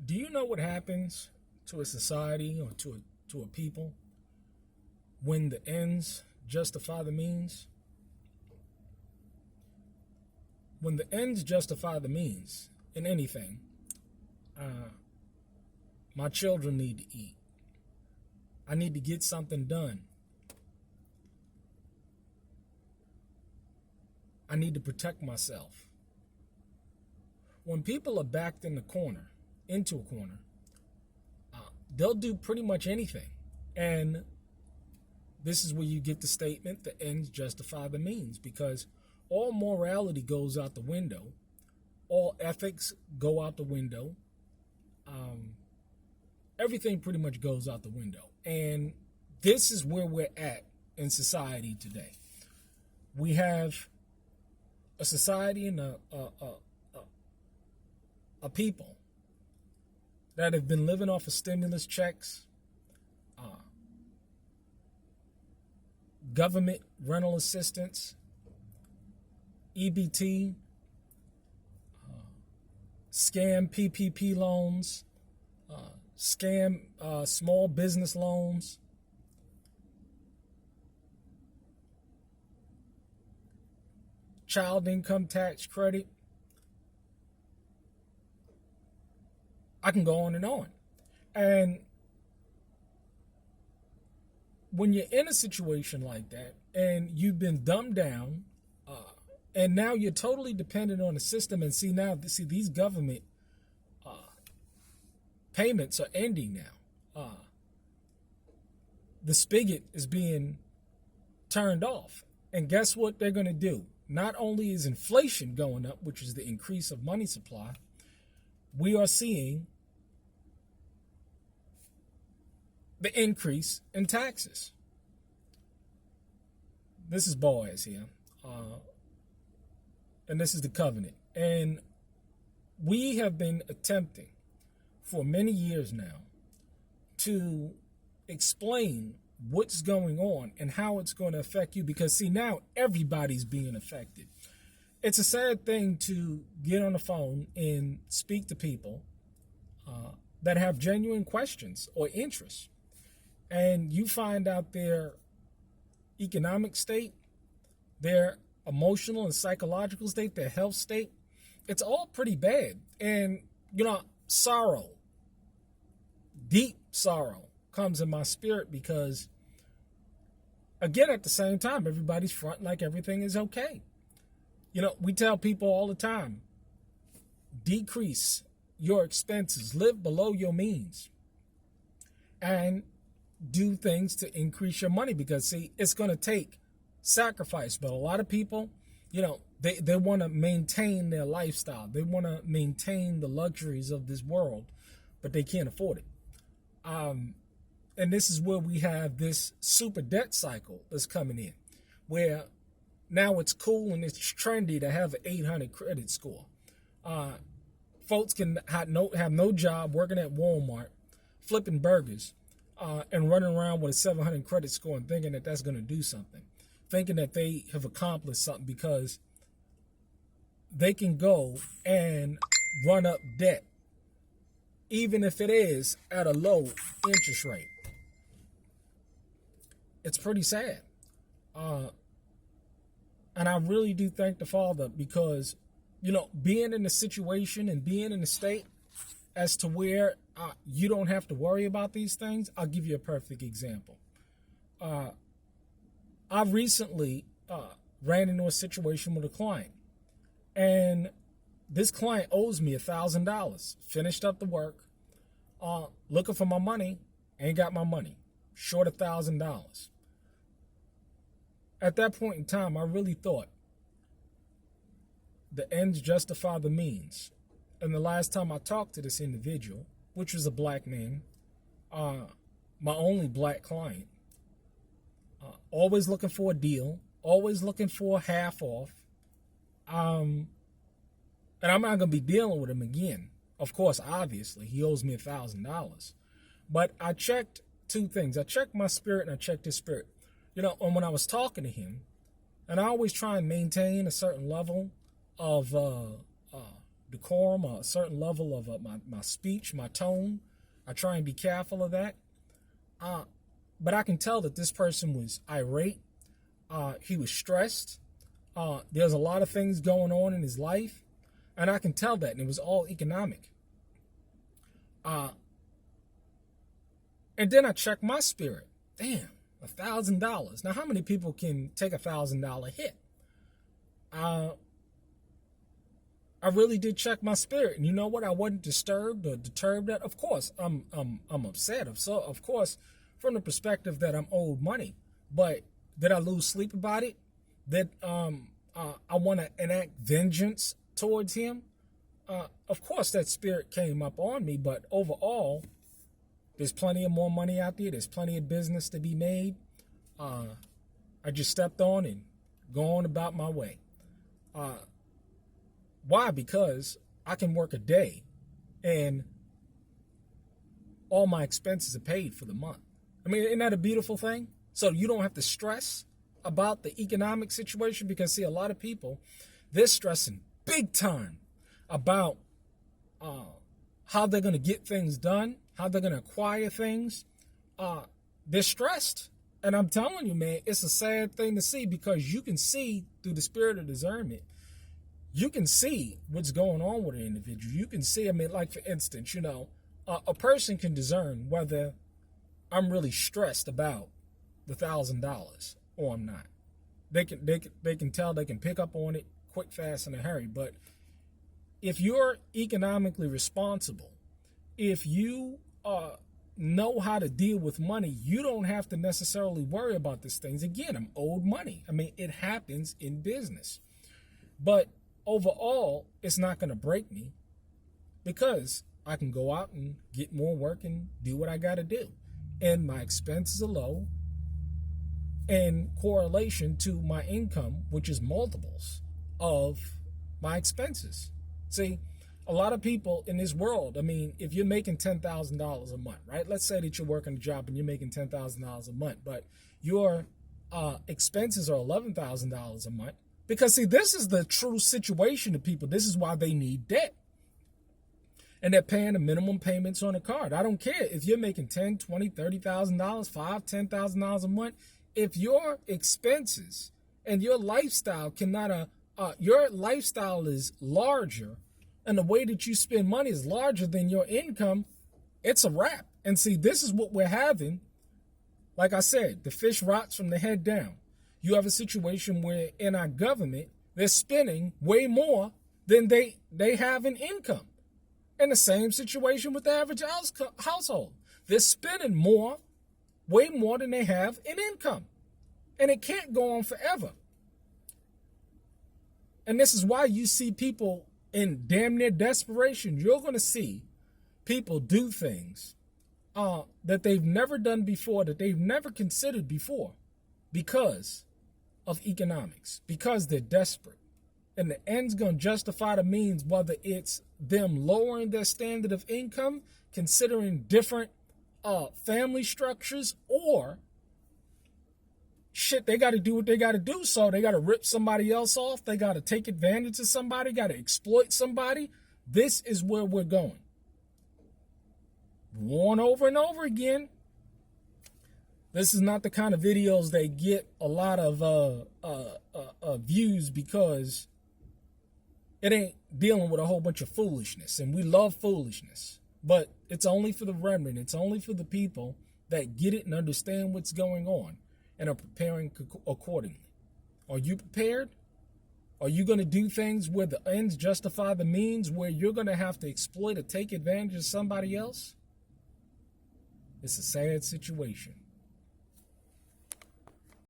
Do you know what happens to a society or to a people when the ends justify the means? When the ends justify the means in anything, my children need to eat. I need to get something done. I need to protect myself. When people are backed in the corner, into a corner, they'll do pretty much anything. And this is where you get the statement, the ends justify the means, because all morality goes out the window. All ethics go out the window. Everything pretty much goes out the window. And this is where we're at in society today. We have a society and a people that have been living off of stimulus checks, government rental assistance, EBT, scam PPP loans, scam small business loans, child income tax credit. I can go on and on. And when you're in a situation like that and you've been dumbed down, and now you're totally dependent on the system, and see these government payments are ending now. The spigot is being turned off. And guess what they're going to do? Not only is inflation going up, which is the increase of money supply, we are seeing the increase in taxes. This is Boaz here, and this is the covenant. And we have been attempting for many years now to explain what's going on and how it's going to affect you, because see, now everybody's being affected. It's a sad thing to get on the phone and speak to people that have genuine questions or interests, and you find out their economic state, their emotional and psychological state, their health state. It's all pretty bad. And, sorrow, deep sorrow comes in my spirit because, again, at the same time, everybody's fronting like everything is okay. We tell people all the time, decrease your expenses, live below your means, and do things to increase your money, because see, it's going to take sacrifice. But a lot of people, they want to maintain their lifestyle. They want to maintain the luxuries of this world, but they can't afford it. And this is where we have this super debt cycle that's coming in, where now it's cool and it's trendy to have an 800 credit score. Folks can have no job, working at Walmart, flipping burgers, and running around with a 700 credit score and thinking that that's going to do something, thinking that they have accomplished something because they can go and run up debt, even if it is at a low interest rate. It's pretty sad. And I really do thank the Father because, being in a situation and being in a state as to where you don't have to worry about these things. I'll give you a perfect example. I recently ran into a situation with a client, and this client owes me $1,000. Finished up the work, looking for my money, ain't got my money, short $1,000. At that point in time, I really thought the ends justify the means. And the last time I talked to this individual, which was a black man, my only black client, always looking for a deal, always looking for half off, and I'm not going to be dealing with him again. Of course, obviously, he owes me $1,000. But I checked two things. I checked my spirit and I checked his spirit. And when I was talking to him, and I always try and maintain a certain level of decorum, a certain level of my speech, my tone. I try and be careful of that. But I can tell that this person was irate. He was stressed. There's a lot of things going on in his life. And I can tell that. And it was all economic. And then I checked my spirit. Damn, $1,000. Now, how many people can take $1,000 hit? I really did check my spirit, and you know what? I wasn't disturbed or deterred. That, of course, I'm upset. So, of course, from the perspective that I'm owed money, but did I lose sleep about it? That I want to enact vengeance towards him? Of course, that spirit came up on me, but overall, there's plenty of more money out there. There's plenty of business to be made. I just stepped on and gone about my way. Why? Because I can work a day and all my expenses are paid for the month. I mean, isn't that a beautiful thing? So you don't have to stress about the economic situation, because, see, a lot of people, they're stressing big time about how they're going to get things done, how they're going to acquire things. They're stressed. And I'm telling you, man, it's a sad thing to see, because you can see through the spirit of discernment. You can see what's going on with an individual. You can see, I mean, like, for instance, a person can discern whether I'm really stressed about the $1,000 or I'm not. They can tell, they can pick up on it quick, fast, in a hurry. But if you're economically responsible, if you know how to deal with money, you don't have to necessarily worry about these things. Again, I'm owed money. I mean, it happens in business. But overall, it's not going to break me, because I can go out and get more work and do what I got to do. And my expenses are low in correlation to my income, which is multiples of my expenses. See, a lot of people in this world, I mean, if you're making $10,000 a month, right? Let's say that you're working a job and you're making $10,000 a month, but your expenses are $11,000 a month. Because, see, this is the true situation of people. This is why they need debt. And they're paying the minimum payments on a card. I don't care if you're making $10,000, $20,000, $30,000, $5,000, $10,000 a month. If your expenses and your lifestyle your lifestyle is larger, and the way that you spend money is larger than your income, it's a wrap. And see, this is what we're having. Like I said, the fish rots from the head down. You have a situation where in our government, they're spending way more than they have in income. And the same situation with the average household. They're spending way more than they have in income. And it can't go on forever. And this is why you see people in damn near desperation. You're going to see people do things that they've never done before, that they've never considered before, because of economics, because they're desperate. And the end's going to justify the means, whether it's them lowering their standard of income, considering different family structures, or shit, they got to do what they got to do. So they got to rip somebody else off. They got to take advantage of somebody, got to exploit somebody. This is where we're going. Warn over and over again. This is not the kind of videos that get a lot of views, because it ain't dealing with a whole bunch of foolishness. And we love foolishness. But it's only for the remnant. It's only for the people that get it and understand what's going on and are preparing accordingly. Are you prepared? Are you going to do things where the ends justify the means, where you're going to have to exploit or take advantage of somebody else? It's a sad situation.